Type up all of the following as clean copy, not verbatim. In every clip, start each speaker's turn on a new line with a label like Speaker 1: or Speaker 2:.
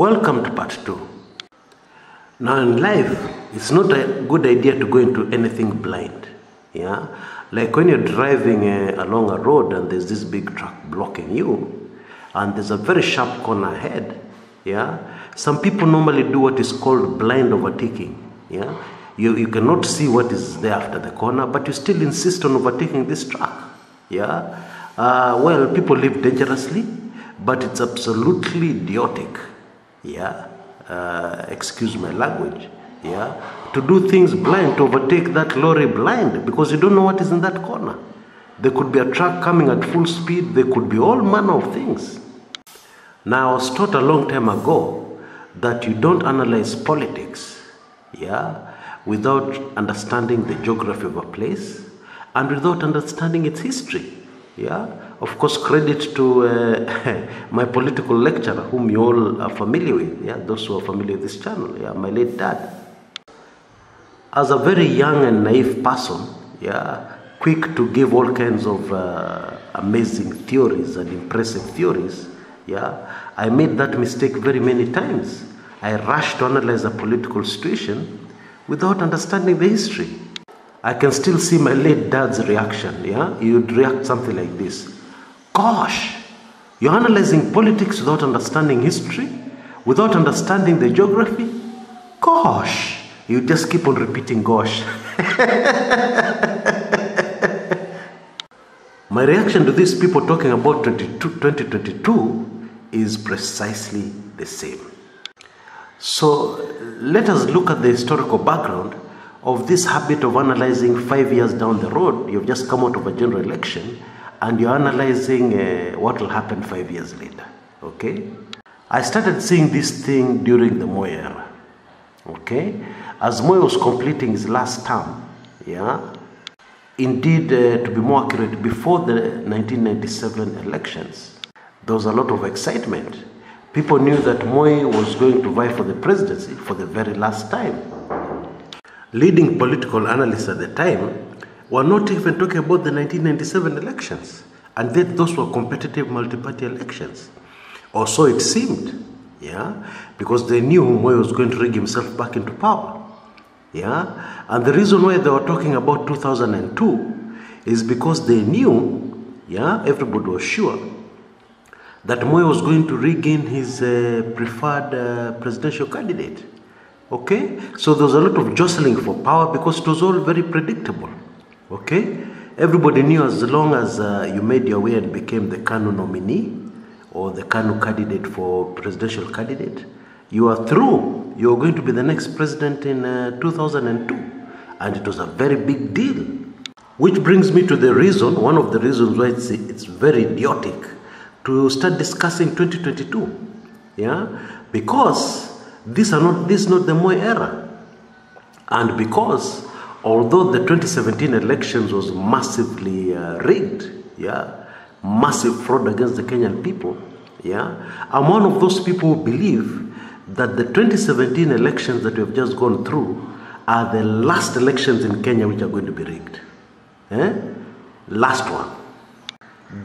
Speaker 1: Welcome to part 2. Now in life, it's not a good idea to go into anything blind. Yeah, like when you're driving along a road and there's this big truck blocking you, and there's a very sharp corner ahead. Yeah, some people normally do what is called blind overtaking. Yeah, you cannot see what is there after the corner, but you still insist on overtaking this truck. Yeah, well, people live dangerously, but it's absolutely idiotic. Yeah, excuse my language. Yeah, to do things blind, to overtake that lorry blind, because you don't know what is in that corner. There could be a truck coming at full speed. There could be all manner of things. Now, I was taught a long time ago that you don't analyze politics, yeah, without understanding the geography of a place and without understanding its history. Yeah, of course, credit to my political lecturer, whom you all are familiar with. Yeah, those who are familiar with this channel. Yeah, my late dad. As a very young and naive person, yeah, quick to give all kinds of amazing theories and impressive theories, yeah, I made that mistake very many times. I rushed to analyze a political situation without understanding the history. I can still see my late dad's reaction. Yeah, he would react something like this: "Gosh, you're analyzing politics without understanding history, without understanding the geography? Gosh!" You just keep on repeating "gosh." My reaction to these people talking about 2022 is precisely the same. So let us look at the historical background of this habit of analyzing 5 years down the road. You've just come out of a general election and you're analyzing what will happen 5 years later. Okay? I started seeing this thing during the Moi era. Okay? As Moi was completing his last term, yeah, indeed, to be more accurate, before the 1997 elections, there was a lot of excitement. People knew that Moi was going to vie for the presidency for the very last time. Leading political analysts at the time were not even talking about the 1997 elections, and yet those were competitive multi-party elections. Or so it seemed, yeah, because they knew Moi was going to rig himself back into power. Yeah, and the reason why they were talking about 2002 is because they knew, yeah, everybody was sure that Moi was going to regain his preferred presidential candidate. Okay, so there was a lot of jostling for power because it was all very predictable. Okay, everybody knew as long as you made your way and became the KANU nominee or the KANU candidate for presidential candidate, you are through. You are going to be the next president in 2002. And it was a very big deal. Which brings me to the reason, one of the reasons why it's very idiotic to start discussing 2022. Yeah, because this is not the Moi era. And because although the 2017 elections was massively rigged, yeah, massive fraud against the Kenyan people, yeah, I'm one of those people who believe that the 2017 elections that we have just gone through are the last elections in Kenya which are going to be rigged. Last one.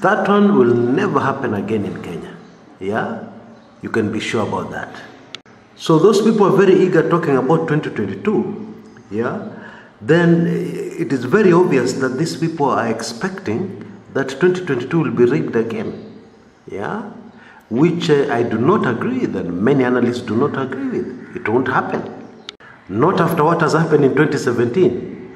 Speaker 1: That one will never happen again in Kenya. Yeah? You can be sure about that. So those people are very eager talking about 2022. Yeah? Then it is very obvious that these people are expecting that 2022 will be rigged again. Yeah? Which I do not agree with, and many analysts do not agree with. It won't happen. Not after what has happened in 2017.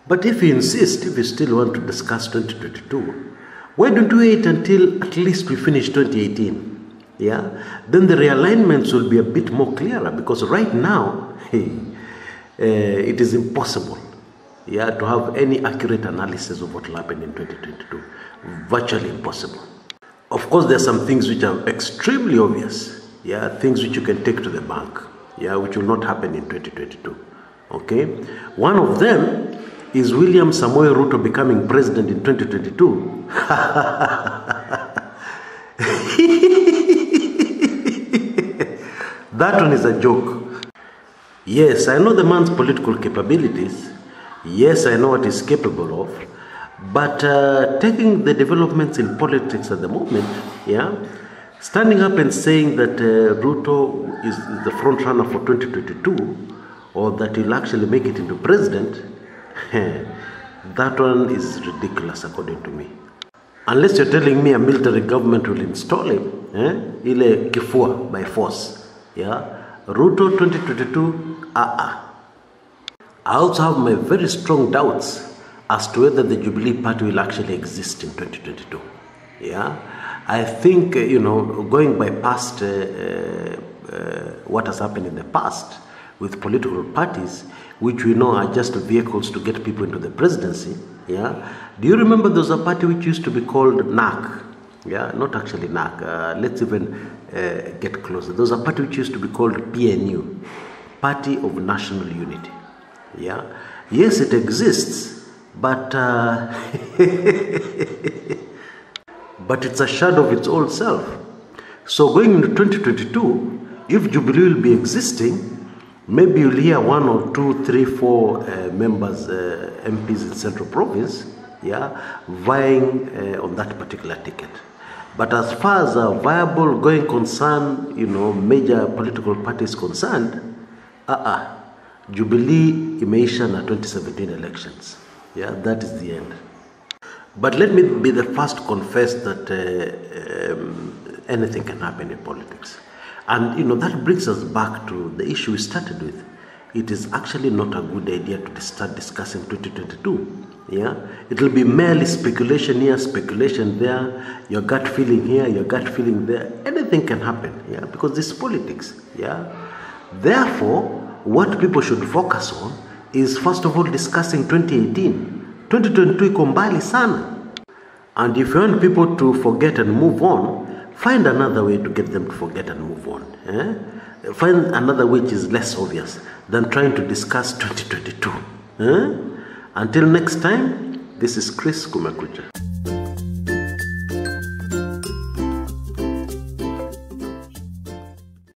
Speaker 1: But if you insist, if you still want to discuss 2022, why don't we wait until at least we finish 2018? Yeah? Then the realignments will be a bit more clearer, because right now, it is impossible, yeah, to have any accurate analysis of what will happen in 2022. Virtually impossible. Of course, there are some things which are extremely obvious, yeah, things which you can take to the bank, yeah, which will not happen in 2022, okay? One of them is William Ruto becoming president in 2022. That one is a joke. Yes, I know the man's political capabilities. Yes, I know what he's capable of. But taking the developments in politics at the moment, yeah, Standing up and saying that Ruto is the front runner for 2022, or that he'll actually make it into president, that one is ridiculous according to me. Unless you're telling me a military government will install him, ile kifua by force. Yeah, Ruto 2022, I also have my very strong doubts as to whether the Jubilee Party will actually exist in 2022. Yeah, I think, going by past what has happened in the past with political parties, which we know are just vehicles to get people into the presidency. Yeah, do you remember there was a party which used to be called NAC? Yeah, not actually NAC. Let's even get closer. There was a party which used to be called PNU, Party of National Unity. Yeah, yes, it exists, but but it's a shadow of its old self. So going into 2022, if Jubilee will be existing, maybe you'll hear 1 or 2, 3, 4 members, MPs in Central Province, yeah, vying on that particular ticket. But as far as a viable going concern, major political party is concerned, Jubilee imeisha na 2017 elections. Yeah, that is the end. But let me be the first to confess that anything can happen in politics. And that brings us back to the issue we started with. It is actually not a good idea to start discussing 2022. Yeah, it will be merely speculation here, speculation there, your gut feeling here, your gut feeling there. Anything can happen. Yeah, because this is politics. Yeah, therefore, what people should focus on is first of all discussing 2018. 2022 iko mbali sana. And if you want people to forget and move on, find another way to get them to forget and move on. Find another which is less obvious than trying to discuss 2022. Until next time, this is Kshs Kumekucha.